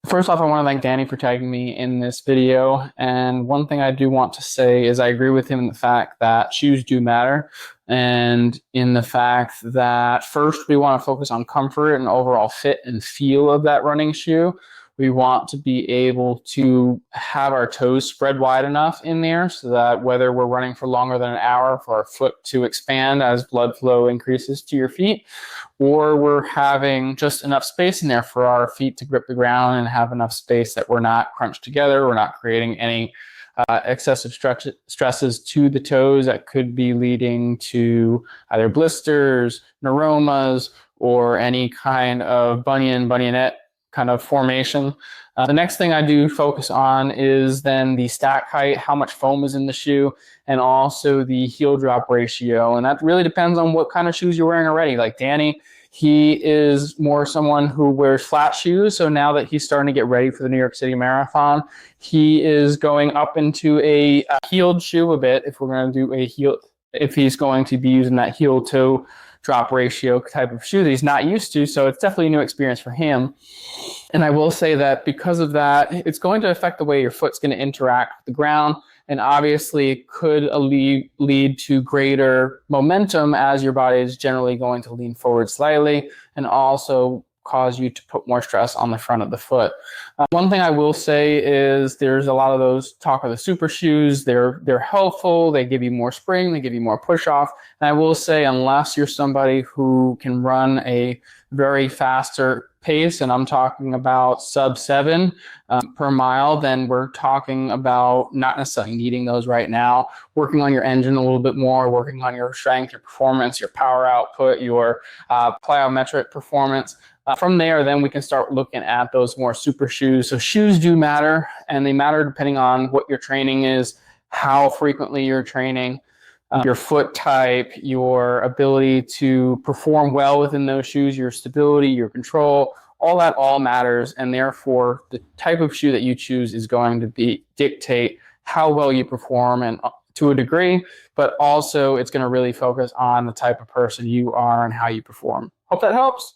First off, I want to thank Danny for tagging me in this video. And one thing I do want to say is I agree with him in the fact that shoes do matter. And in the fact that first, we want to focus on comfort and overall fit and feel of that running shoe. We want to be able to have our toes spread wide enough in there so that whether we're running for longer than an hour for our foot to expand as blood flow increases to your feet, or we're having just enough space in there for our feet to grip the ground and have enough space that we're not crunched together, we're not creating any excessive stresses to the toes that could be leading to either blisters, neuromas, or any kind of bunionette kind of formation. The next thing I do focus on is then the stack height, how much foam is in the shoe, and also the heel drop ratio. And that really depends on what kind of shoes you're wearing already. Like Danny, he is more someone who wears flat shoes. So now that he's starting to get ready for the New York City Marathon, he is going up into a heeled shoe a bit if we're going to do a heel, if he's going to be using that heel toe drop ratio type of shoe that he's not used to. So it's definitely a new experience for him. And I will say that because of that, it's going to affect the way your foot's going to interact with the ground. And obviously it could lead to greater momentum as your body is generally going to lean forward slightly and also cause you to put more stress on the front of the foot. One thing I will say is there's a lot of those talk of the super shoes. They're helpful. They give you more spring. They give you more push off. And I will say unless you're somebody who can run a very faster pace, and I'm talking about sub 7 per mile, then we're talking about not necessarily needing those right now. Working on your engine a little bit more, working on your strength, your performance, your power output, your plyometric performance. From there, then we can start looking at those more super shoes. So shoes do matter, and they matter depending on what your training is, how frequently you're training, your foot type, your ability to perform well within those shoes, your stability, your control, all that all matters. And therefore, the type of shoe that you choose is going to dictate how well you perform and to a degree, but also it's going to really focus on the type of person you are and how you perform. Hope that helps.